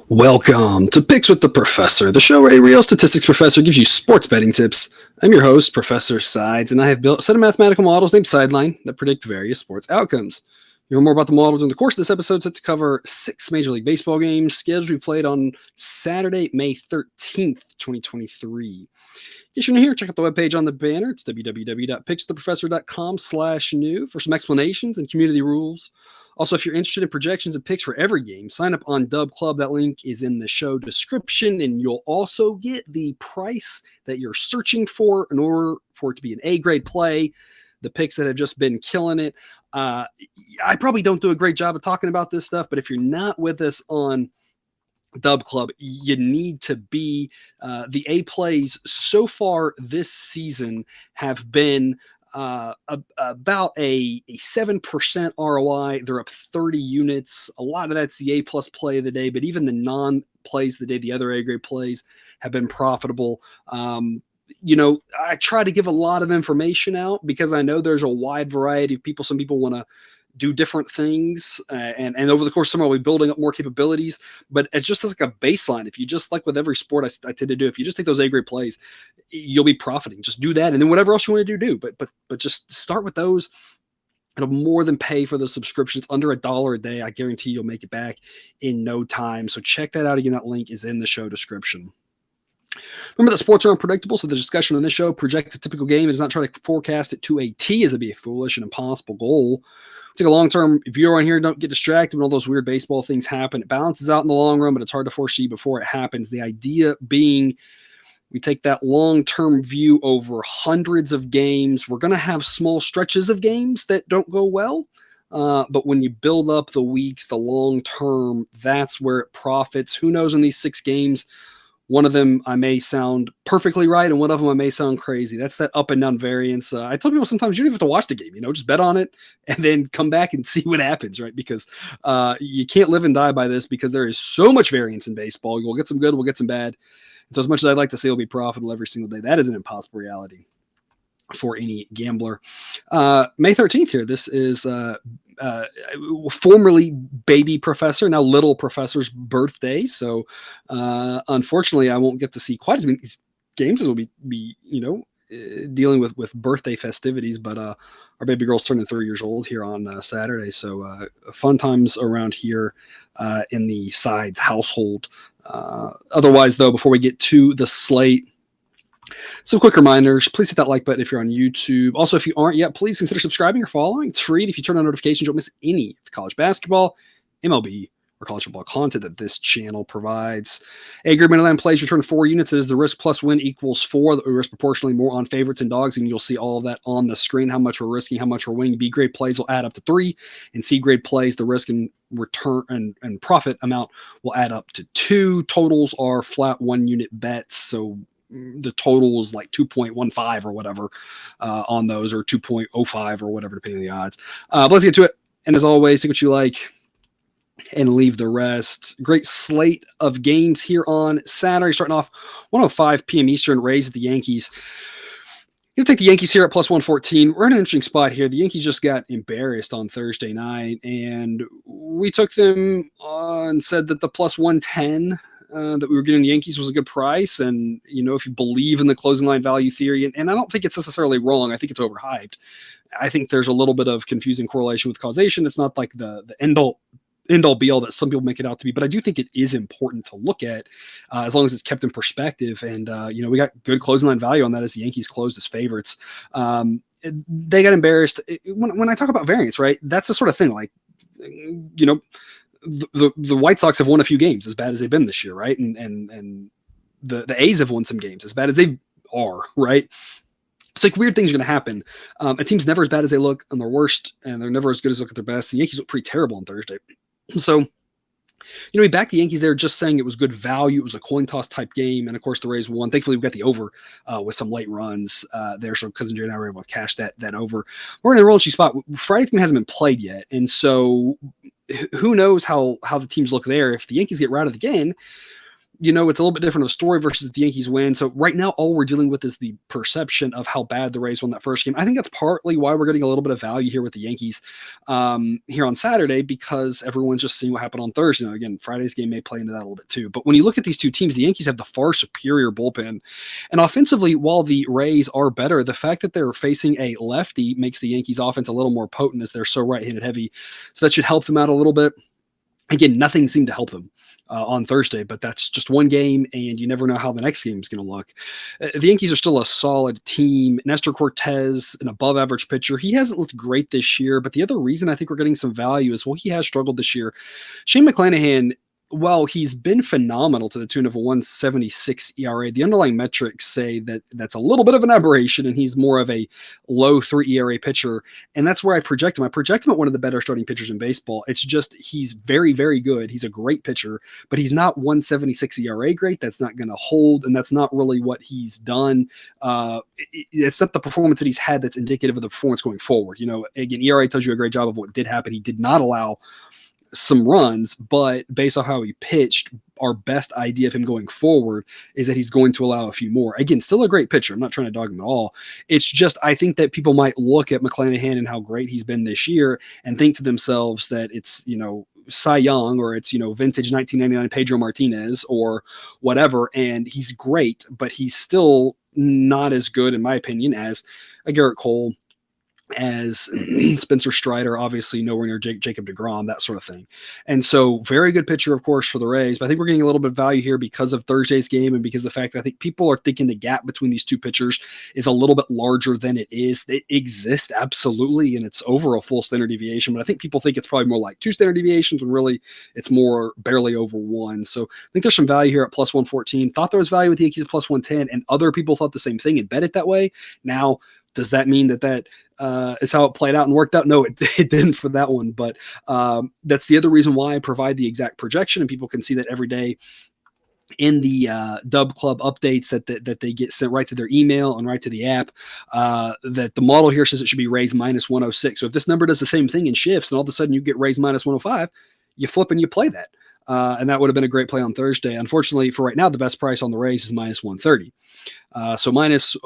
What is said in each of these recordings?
Welcome to Picks with the Professor, the show where a real statistics professor gives you sports betting tips. I'm your host, Professor Sides, and I have built a set of mathematical models named Sideline that predict various sports outcomes. You'll hear more about the models in the course of this episode, set to cover 6 Major League Baseball games scheduled to be played on Saturday, May 13th, 2023. In case you're new here, check out the webpage on the banner. It's www.pickswiththeprofessor.com/new for some explanations and community rules. Also, if you're interested in projections and picks for every game, sign up on Dub Club. That link is in the show description, and you'll also get the price that you're searching for in order for it to be an A-grade play, the picks that have just been killing it. I probably don't do a great job of talking about this stuff, but if you're not with us on Dub Club, you need to be. The A plays so far this season have been about a 7% ROI. They're up 30 units. A lot of that's the A plus play of the day, but even the non-plays of the day, the other A grade plays have been profitable. I try to give a lot of information out because I know there's a wide variety of people. Some people want to do different things, and over the course of summer, we'll be building up more capabilities, but it's just like a baseline. If you just, like with every sport I tend to do, if you just take those A-grade plays, you'll be profiting. Just do that, and then whatever else you want to do. But just start with those. It'll more than pay for the subscriptions. Under $1 a day, I guarantee you'll make it back in no time. So check that out. Again, that link is in the show description. Remember that sports are unpredictable, so the discussion on this show projects a typical game and does not try to forecast it to a T, as it'd be a foolish and impossible goal. Take a long-term viewer on here. Don't get distracted when all those weird baseball things happen. It balances out in the long run, but it's hard to foresee before it happens. The idea being we take that long-term view over hundreds of games. We're going to have small stretches of games that don't go well, but when you build up the weeks, the long-term, that's where it profits. Who knows in these 6 games? One of them I may sound perfectly right, and one of them I may sound crazy. That's that up and down variance. I tell people sometimes you don't even have to watch the game. Just bet on it and then come back and see what happens, right? Because you can't live and die by this because there is so much variance in baseball. We'll get some good, we'll get some bad. And so as much as I'd like to say it'll be profitable every single day, that is an impossible reality for any gambler. May 13th here. This is formerly baby professor, now little professor's birthday. So unfortunately, I won't get to see quite as many games as we'll be dealing with birthday festivities. But our baby girl's turning 3 years old here on Saturday. So fun times around here in the Sides household. Otherwise, though, before we get to the slate, some quick reminders. Please hit that like button if you're on YouTube. Also, if you aren't yet, please consider subscribing or following. It's free. And if you turn on notifications, you won't miss any of the college basketball, MLB, or college football content that this channel provides. A-grade Moneyline plays return 4 units. That is the risk plus win equals 4. The risk proportionally more on favorites and dogs, and you'll see all of that on the screen, how much we're risking, how much we're winning. B-grade plays will add up to 3, and C-grade plays, the risk and return and profit amount will add up to 2. Totals are flat 1-unit bets, so the total is like 2.15 or whatever on those, or 2.05 or whatever, depending on the odds. But let's get to it. And as always, see what you like and leave the rest. Great slate of games here on Saturday, starting off 1:05 p.m. Eastern. Rays at the Yankees. Going to take the Yankees here at plus 114. We're in an interesting spot here. The Yankees just got embarrassed on Thursday night, and we took them and said that the plus 110 that we were getting the Yankees was a good price. And, if you believe in the closing line value theory, and I don't think it's necessarily wrong, I think it's overhyped. I think there's a little bit of confusing correlation with causation. It's not like the end all be all that some people make it out to be, but I do think it is important to look at as long as it's kept in perspective. And, we got good closing line value on that as the Yankees closed as favorites. They got embarrassed. When I talk about variance, right, that's the sort of thing, like, the White Sox have won a few games as bad as they've been this year, right? And the A's have won some games as bad as they are, right? It's like weird things are going to happen. A team's never as bad as they look on their worst, and they're never as good as they look at their best. The Yankees look pretty terrible on Thursday. So, we backed the Yankees there just saying it was good value. It was a coin toss type game. And of course the Rays won. Thankfully we got the over with some late runs there. So Cousin Jay and I were able to cash that over. We're in a real interesting spot. Friday's game hasn't been played yet. And so who knows how the teams look there. If the Yankees get routed again, it's a little bit different of a story versus the Yankees win. So right now, all we're dealing with is the perception of how bad the Rays won that first game. I think that's partly why we're getting a little bit of value here with the Yankees here on Saturday, because everyone's just seeing what happened on Thursday. Again, Friday's game may play into that a little bit too. But when you look at these two teams, the Yankees have the far superior bullpen. And offensively, while the Rays are better, the fact that they're facing a lefty makes the Yankees offense a little more potent as they're so right-handed heavy. So that should help them out a little bit. Again, nothing seemed to help them on Thursday, but that's just one game, and you never know how the next game is going to look. The Yankees are still a solid team. Nestor Cortez, an above-average pitcher. He hasn't looked great this year, but the other reason I think we're getting some value is, well, he has struggled this year. Shane McClanahan, well, he's been phenomenal to the tune of a 1.76 ERA. The underlying metrics say that that's a little bit of an aberration, and he's more of a low 3 ERA pitcher. And that's where I project him. I project him at one of the better starting pitchers in baseball. It's just he's very, very good. He's a great pitcher, but he's not 1.76 ERA great. That's not going to hold, and that's not really what he's done. It's not the performance that he's had that's indicative of the performance going forward. Again, ERA tells you a great job of what did happen. He did not allow some runs, but based on how he pitched, our best idea of him going forward is that he's going to allow a few more. Again, still a great pitcher. I'm not trying to dog him at all. It's just, I think that people might look at McClanahan and how great he's been this year and think to themselves that it's, Cy Young, or it's, vintage 1999 Pedro Martinez or whatever. And he's great, but he's still not as good, in my opinion, as a Garrett Cole, as Spencer Strider, obviously nowhere near Jacob deGrom, that sort of thing. And so very good pitcher, of course, for the Rays, but I think we're getting a little bit of value here because of Thursday's game and because of the fact that I think people are thinking the gap between these two pitchers is a little bit larger than it is. It exists, absolutely, and it's over a full standard deviation, but I think people think it's probably more like 2 standard deviations when really it's more barely over 1. So I think there's some value here at plus 114. Thought there was value with the Yankees at plus 110, and other people thought the same thing and bet it that way. Now, does that mean that is how it played out and worked out? No, it didn't for that one. But that's the other reason why I provide the exact projection, and people can see that every day in the Dub Club updates that they get sent right to their email and right to the app. That the model here says it should be raised minus 106. So if this number does the same thing in shifts, and all of a sudden you get raised minus 105, you flip and you play that. And that would have been a great play on Thursday. Unfortunately, for right now, the best price on the Rays is minus 130. So minus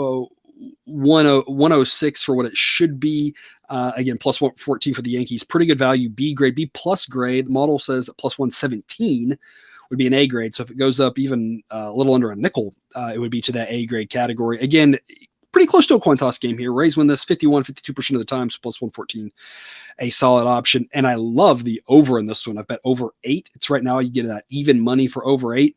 106 for what it should be. Again, plus 114 for the Yankees. Pretty good value. B grade, B plus grade. The model says that plus 117 would be an A grade. So if it goes up even a little under a nickel, it would be to that A grade category. Again, pretty close to a coin toss game here. Rays win this 52% of the time, so plus 114, a solid option. And I love the over in this one. I've bet over 8. It's right now you get that even money for over 8.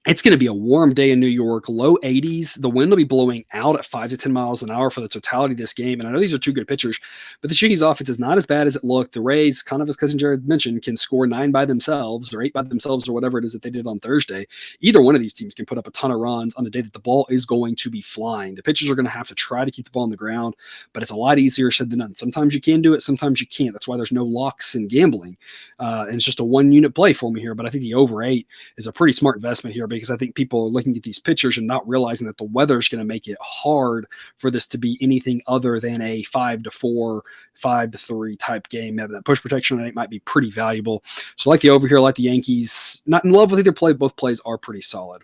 It's going to be a warm day in New York, low 80s. The wind will be blowing out at 5 to 10 miles an hour for the totality of this game. And I know these are two good pitchers, but the Yankees offense is not as bad as it looked. The Rays, kind of as Cousin Jared mentioned, can score 9 by themselves or 8 by themselves or whatever it is that they did on Thursday. Either one of these teams can put up a ton of runs on a day that the ball is going to be flying. The pitchers are going to have to try to keep the ball on the ground, but it's a lot easier said than done. Sometimes you can do it, sometimes you can't. That's why there's no locks in gambling. And it's just a one-unit play for me here, but I think the over 8 is a pretty smart investment here because I think people are looking at these pitchers and not realizing that the weather is going to make it hard for this to be anything other than a 5-4, 5-3 type game. Having that push protection on it might be pretty valuable. So I like the over here, I like the Yankees. Not in love with either play. Both plays are pretty solid.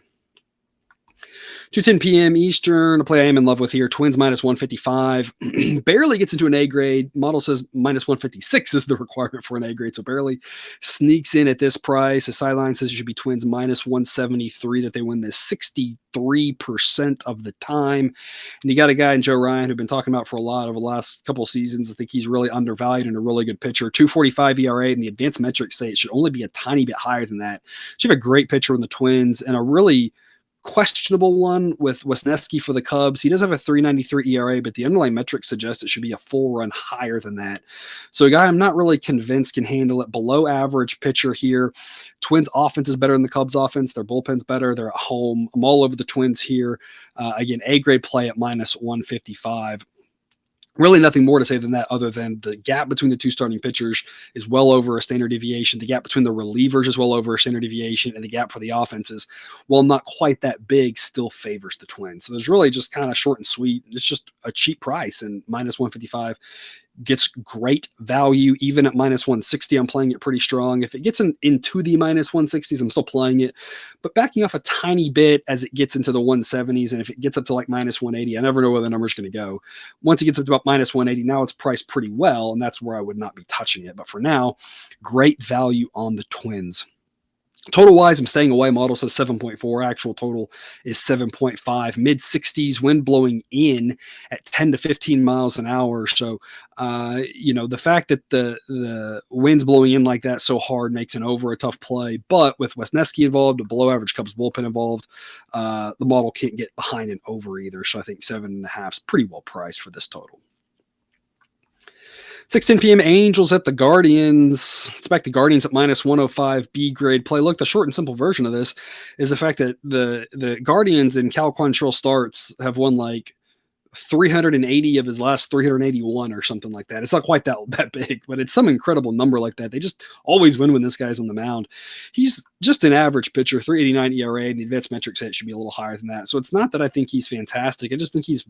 2:10 p.m. Eastern, a play I am in love with here. Twins minus 155. Barely gets into an A grade. Model says minus 156 is the requirement for an A grade, so barely sneaks in at this price. The sideline says it should be Twins minus 173, that they win this 63% of the time. And you got a guy in Joe Ryan who've been talking about for a lot over the last couple of seasons. I think he's really undervalued and a really good pitcher. 2.45 ERA, and the advanced metrics say it should only be a tiny bit higher than that. So you have a great pitcher in the Twins and a really questionable one with Wisniewski for the Cubs. He does have a 3.93 ERA, but the underlying metrics suggest it should be a full run higher than that. So a guy I'm not really convinced can handle it. Below average pitcher here. Twins offense is better than the Cubs offense. Their bullpen's better. They're at home. I'm all over the Twins here. Again, A grade play at minus 155. Really nothing more to say than that other than the gap between the two starting pitchers is well over a standard deviation. The gap between the relievers is well over a standard deviation, and the gap for the offenses, while not quite that big, still favors the Twins. So there's really just kind of short and sweet. It's just a cheap price, and minus 155 gets great value. Even at minus 160, I'm playing it pretty strong. If it gets into the minus 160s, I'm still playing it, but backing off a tiny bit as it gets into the 170s. And if it gets up to like minus 180, I never know where the number's going to go. Once it gets up to about minus 180, now it's priced pretty well, and that's where I would not be touching it. But for now, great value on the Twins. Total wise, I'm staying away. Model says 7.4. Actual total is 7.5. Mid 60s, wind blowing in at 10 to 15 miles an hour. So, the fact that the wind's blowing in like that so hard makes an over a tough play. But with Wesneski involved, a below average Cubs bullpen involved, the model can't get behind an over either. So I think 7.5 is pretty well priced for this total. 6:10 p.m. Angels at the Guardians. It's back to Guardians at minus 105 B grade play. Look, the short and simple version of this is the fact that the Guardians in Cal Quantrill starts have won like 380 of his last 381 or something like that. It's not quite that big, but it's some incredible number like that. They just always win when this guy's on the mound. He's just an average pitcher, 3.89 ERA, and the advanced metrics say it should be a little higher than that. So it's not that I think he's fantastic. I just think he's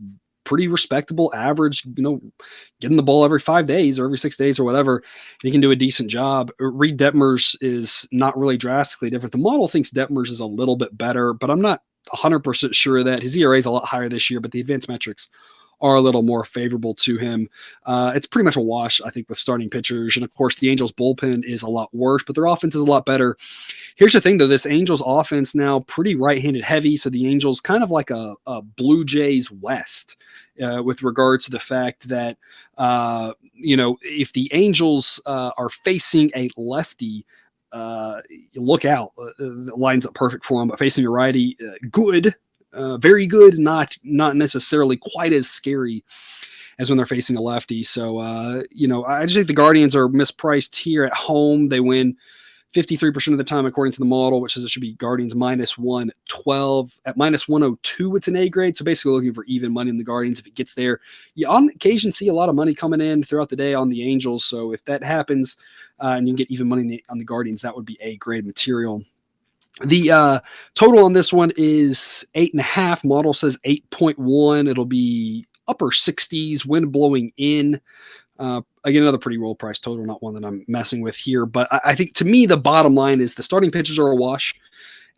pretty respectable, average, getting the ball every 5 days or every 6 days or whatever. He can do a decent job. Reed Detmers is not really drastically different. The model thinks Detmers is a little bit better, but I'm not 100% sure of that. His ERA is a lot higher this year, but the advanced metrics are a little more favorable to him. It's pretty much a wash, I think, with starting pitchers. And of course, the Angels bullpen is a lot worse, but their offense is a lot better. Here's the thing, though, this Angels offense now pretty right-handed heavy. So the Angels kind of like a Blue Jays West with regards to the fact that, if the Angels are facing a lefty, look out. It lines up perfect for him, but facing a righty, good. Very good, not necessarily quite as scary as when they're facing a lefty. So, I just think the Guardians are mispriced here at home. They win 53% of the time, according to the model, which says it should be Guardians minus 112. At minus 102, it's an A grade. So basically looking for even money in the Guardians. If it gets there, you on occasion see a lot of money coming in throughout the day on the Angels. So if that happens and you can get even money on the Guardians, that would be A grade material. The total on this one is 8.5. Model says 8.1. It'll be upper 60s, wind blowing in. Again, another pretty roll price total, not one that I'm messing with here. But I think, to me, the bottom line is the starting pitchers are a wash.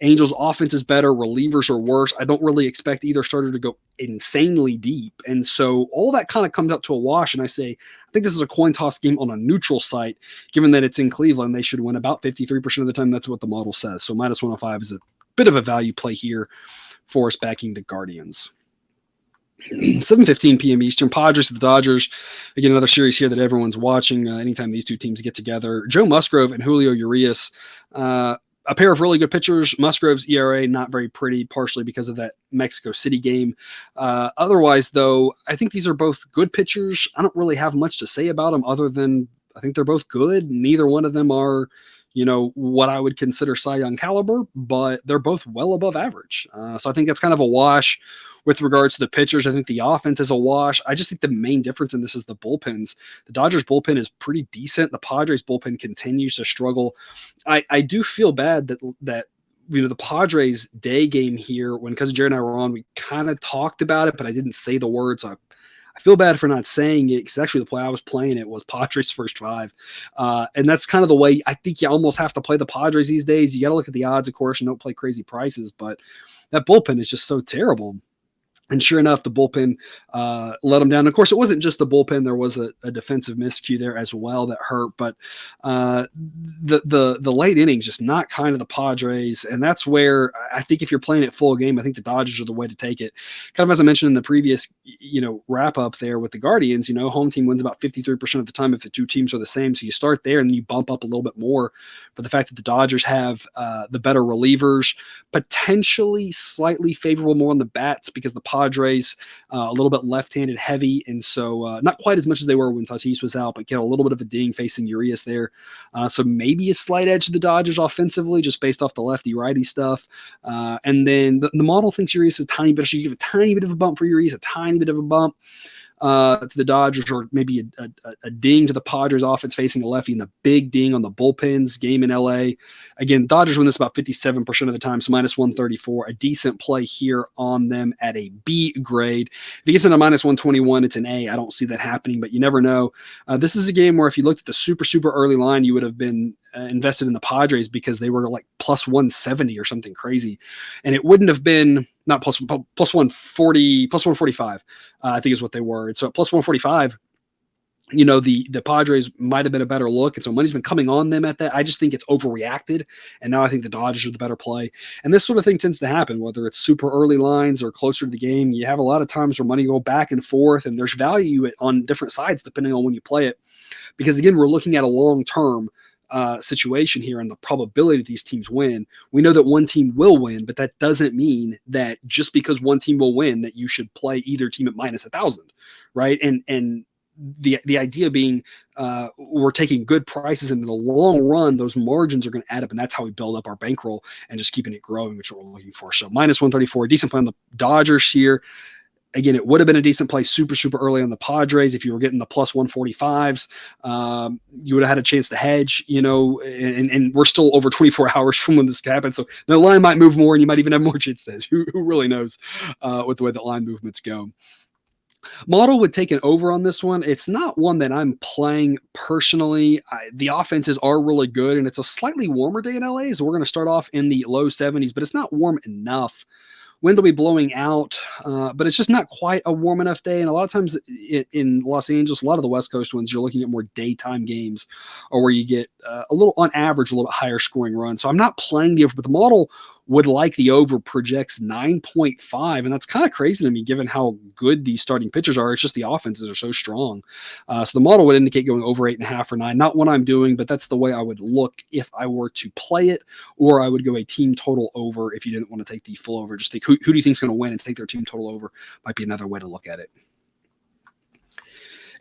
Angels offense is better. Relievers are worse. I don't really expect either starter to go insanely deep. And so all that kind of comes out to a wash. And I say, I think this is a coin toss game on a neutral site. Given that it's in Cleveland, they should win about 53% of the time. That's what the model says. So minus 105 is a bit of a value play here for us backing the Guardians. 7:15 p.m. Eastern, Padres at the Dodgers. Again, another series here that everyone's watching anytime these two teams get together. Joe Musgrove and Julio Urias. A pair of really good pitchers. Musgrove's ERA, not very pretty, partially because of that Mexico City game. Otherwise, though, I think these are both good pitchers. I don't really have much to say about them other than I think they're both good. Neither one of them are, what I would consider Cy Young caliber, but they're both well above average. So I think that's kind of a wash. With regards to the pitchers, I think the offense is a wash. I just think the main difference in this is the bullpens. The Dodgers bullpen is pretty decent. The Padres bullpen continues to struggle. I do feel bad that the Padres day game here, when Cousin Jared and I were on, we kind of talked about it, but I didn't say the words. So I feel bad for not saying it, because actually the play I was playing it was Padres first five. And that's kind of the way I think you almost have to play the Padres these days. You got to look at the odds, of course, and don't play crazy prices, but that bullpen is just so terrible. And sure enough, the bullpen let them down. Of course, it wasn't just the bullpen. There was a defensive miscue there as well that hurt. But the late innings just not kind of the Padres. And that's where I think if you're playing it full game, I think the Dodgers are the way to take it. Kind of as I mentioned in the previous wrap up there with the Guardians, home team wins about 53% of the time if the two teams are the same. So you start there and then you bump up a little bit more for the fact that the Dodgers have the better relievers, potentially slightly favorable more on the bats because the Padres a little bit left-handed heavy, and so not quite as much as they were when Tatis was out, but get a little bit of a ding facing Urias there. So maybe a slight edge to the Dodgers offensively, just based off the lefty-righty stuff. And then the model thinks Urias is tiny, but should give a tiny bit of a bump for Urias, a tiny bit of a bump. to the Dodgers, or maybe a ding to the Padres offense facing a lefty, and the big ding on the bullpens game in LA. Again, Dodgers win this about 57% of the time, so minus 134, a decent play here on them at a B grade. If it gets into minus 121, it's an A. I don't see that happening, but you never know. This is a game where if you looked at the super early line, you would have been invested in the Padres because they were like plus 170 or something crazy. And it wouldn't have been not plus 140, plus 145, I think is what they were. And so at plus 145, the Padres might have been a better look. And so money's been coming on them at that. I just think it's overreacted. And now I think the Dodgers are the better play. And this sort of thing tends to happen, whether it's super early lines or closer to the game. You have a lot of times where money go back and forth, and there's value on different sides depending on when you play it. Because again, we're looking at a long-term situation here and the probability that these teams win. We know that one team will win, but that doesn't mean that just because one team will win that you should play either team at minus 1,000, right? And the idea being we're taking good prices, and in the long run, those margins are going to add up, and that's how we build up our bankroll and just keeping it growing, which is what we're looking for. So minus 134, decent play on the Dodgers here. Again, it would have been a decent play super early on the Padres. If you were getting the plus 145s, you would have had a chance to hedge, and we're still over 24 hours from when this happened. So the line might move more, and you might even have more chance to hedge. Who really knows with the way that line movements go. Model would take an over on this one. It's not one that I'm playing personally. The offenses are really good, and it's a slightly warmer day in LA, so we're going to start off in the low 70s, but it's not warm enough. Wind will be blowing out, but it's just not quite a warm enough day. And a lot of times in Los Angeles, a lot of the West Coast ones, you're looking at more daytime games, or where you get on average, a little bit higher scoring run. So I'm not playing the over, but the model would like the over, projects 9.5. And that's kind of crazy to me, given how good these starting pitchers are. It's just the offenses are so strong. So the model would indicate going over 8.5 or 9. Not what I'm doing, but that's the way I would look if I were to play it, or I would go a team total over if you didn't want to take the full over. Just think, who do you think is going to win, and take their team total over might be another way to look at it.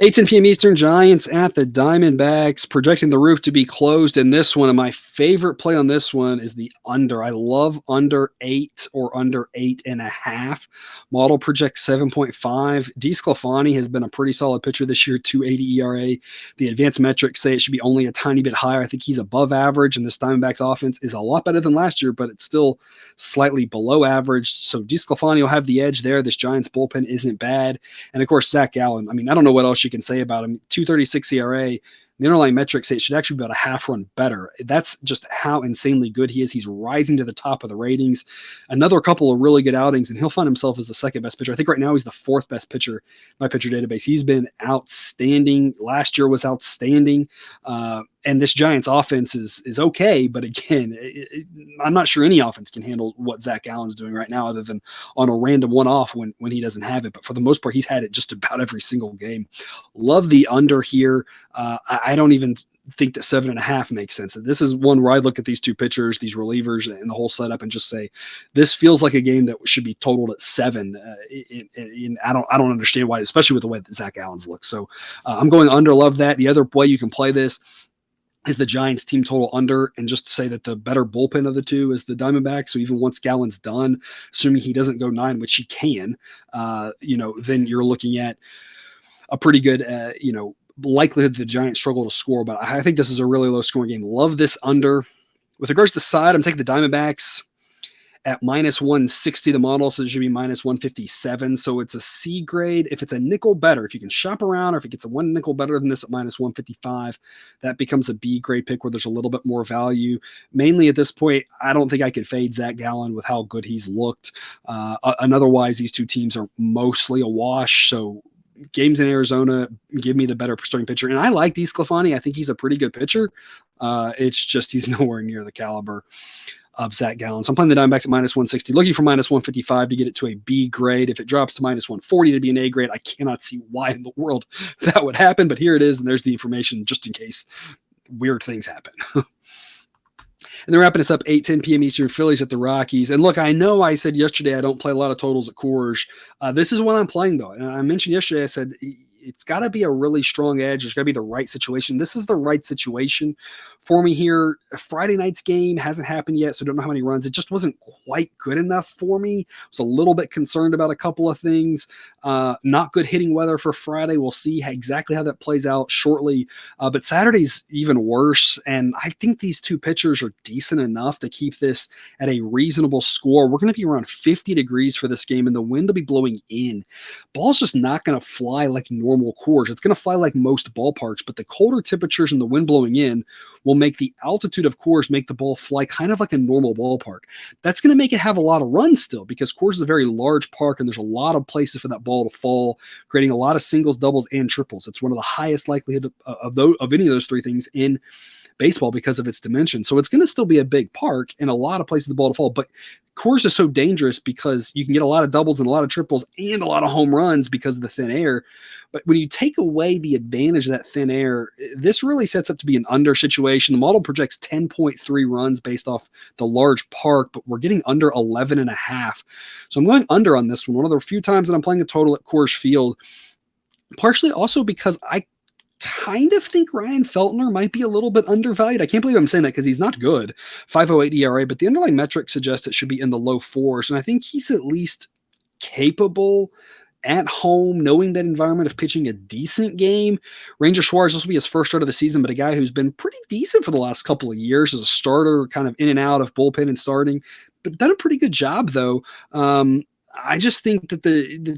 8:10 p.m. Eastern, Giants at the Diamondbacks, projecting the roof to be closed in this one. And my favorite play on this one is the under. I love under 8 or under 8.5. Model projects 7.5. DeSclafani has been a pretty solid pitcher this year, 2.80 ERA. The advanced metrics say it should be only a tiny bit higher. I think he's above average, and this Diamondbacks offense is a lot better than last year, but it's still slightly below average. So DeSclafani will have the edge there. This Giants bullpen isn't bad. And of course, Zach Gallen. I mean, I don't know what else you can say about him. 2.36 ERA. The underlying metrics say it should actually be about a half run better. That's just how insanely good he is. He's rising to the top of the ratings. Another couple of really good outings, and he'll find himself as the second best pitcher. I think right now he's the fourth best pitcher in my pitcher database. He's been outstanding. Last year was outstanding. And this Giants offense is okay, but again, I'm not sure any offense can handle what Zach Gallen's doing right now, other than on a random one-off when he doesn't have it. But for the most part, he's had it just about every single game. Love the under here. I don't even think that 7.5 makes sense. This is one where I look at these two pitchers, these relievers, and the whole setup, and just say, this feels like a game that should be totaled at 7. I don't understand why, especially with the way that Zach Gallen's looks. So I'm going under. Love that. The other way you can play this is the Giants team total under, and just to say that the better bullpen of the two is the Diamondbacks. So even once Gallen's done, assuming he doesn't go 9, which he can, then you're looking at a pretty good, likelihood the Giants struggle to score. But I think this is a really low scoring game. Love this under. With regards to the side, I'm taking the Diamondbacks at minus 160. The model says it should be minus 157. So it's a C grade. If it's a nickel better, if you can shop around, or if it gets a one nickel better than this at minus 155, that becomes a B grade pick where there's a little bit more value. Mainly at this point, I don't think I could fade Zach Gallen with how good he's looked. And otherwise, these two teams are mostly a wash. So games in Arizona give me the better starting pitcher. And I like DeSclafani. I think he's a pretty good pitcher. It's just he's nowhere near the caliber of Zach Gallen. So I'm playing the Diamondbacks at minus 160, looking for minus 155 to get it to a B grade. If it drops to minus 140 to be an A grade, I cannot see why in the world that would happen. But here it is, and there's the information just in case weird things happen. And they're wrapping us up 8:10 p.m. Eastern, Phillies at the Rockies. And look, I know I said yesterday I don't play a lot of totals at Coors. This is what I'm playing, though. And I mentioned yesterday, I said it's got to be a really strong edge. There's got to be the right situation. This is the right situation for me here. Friday night's game hasn't happened yet, so I don't know how many runs. It just wasn't quite good enough for me. I was a little bit concerned about a couple of things. Not good hitting weather for Friday. We'll see exactly how that plays out shortly. But Saturday's even worse. And I think these two pitchers are decent enough to keep this at a reasonable score. We're going to be around 50 degrees for this game, and the wind will be blowing in. Ball's just not going to fly like normal Coors. It's going to fly like most ballparks, but the colder temperatures and the wind blowing in will make the altitude of Coors make the ball fly kind of like a normal ballpark. That's going to make it have a lot of runs still, because Coors is a very large park and there's a lot of places for that ball to fall, creating a lot of singles, doubles, and triples. It's one of the highest likelihood of any of those three things in baseball because of its dimension. So it's going to still be a big park and a lot of places the ball to fall. But Coors is so dangerous because you can get a lot of doubles and a lot of triples and a lot of home runs because of the thin air. But when you take away the advantage of that thin air, this really sets up to be an under situation. The model projects 10.3 runs based off the large park, but we're getting under 11.5. So I'm going under on this one. One of the few times that I'm playing a total at Coors Field, partially also because I kind of think Ryan Feltner might be a little bit undervalued. I can't believe I'm saying that because he's not good. 5.08 ERA, but the underlying metrics suggest it should be in the low fours. And I think he's at least capable at home, knowing that environment, of pitching a decent game. Ranger Suarez, this will be his first start of the season, but a guy who's been pretty decent for the last couple of years as a starter, kind of in and out of bullpen and starting, but done a pretty good job though. I just think that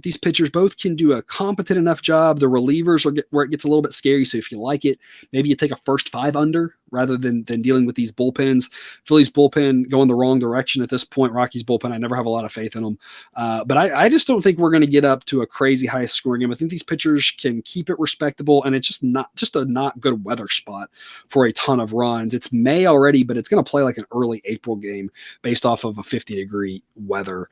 these pitchers both can do a competent enough job. The relievers are where it gets a little bit scary. So if you like it, maybe you take a first 5 under rather than dealing with these bullpens. Phillies bullpen going the wrong direction at this point. Rockies bullpen, I never have a lot of faith in them. But I just don't think we're going to get up to a crazy high scoring game. I think these pitchers can keep it respectable, and it's just a not good weather spot for a ton of runs. It's May already, but it's going to play like an early April game based off of a 50-degree weather.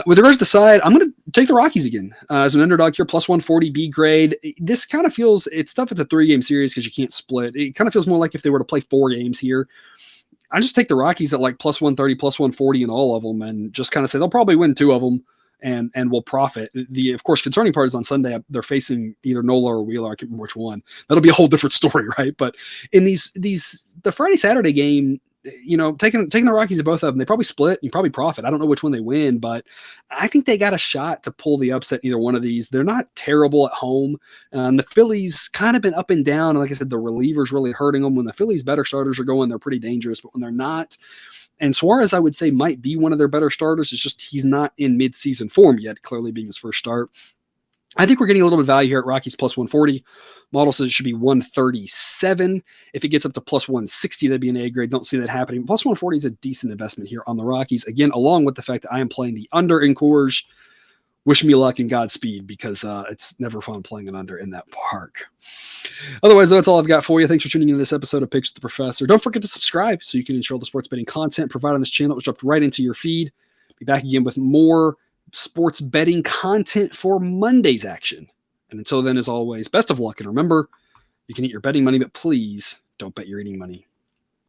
With regards to the side, I'm going to take the Rockies again as an underdog here, plus 140 B grade. This kind of feels, it's tough. It's a 3-game series because you can't split. It kind of feels more like if they were to play 4 games here. I just take the Rockies at like plus 130, plus 140 in all of them, and just kind of say they'll probably win 2 of them and will profit. The, of course, concerning part is on Sunday, they're facing either Nola or Wheeler. I can't remember which one. That'll be a whole different story, right? But in the Friday, Saturday game, you know, taking the Rockies at both of them, they probably split. You probably profit. I don't know which one they win, but I think they got a shot to pull the upset in either one of these. They're not terrible at home. The Phillies kind of been up and down. And like I said, the relievers really hurting them. When the Phillies better starters are going, they're pretty dangerous. But when they're not, and Suarez, I would say, might be one of their better starters. It's just he's not in mid-season form yet, clearly being his first start. I think we're getting a little bit of value here at Rockies plus 140. Model says it should be 137. If it gets up to plus 160, that'd be an A grade. Don't see that happening. Plus 140 is a decent investment here on the Rockies. Again, along with the fact that I am playing the under in Coors. Wish me luck and Godspeed, because it's never fun playing an under in that park. Otherwise, that's all I've got for you. Thanks for tuning into this episode of Picks with the Professor. Don't forget to subscribe so you can ensure the sports betting content provided on this channel is dropped right into your feed. Be back again with more sports betting content for Monday's action. And until then, as always, best of luck. And remember, you can eat your betting money, but please don't bet your eating money.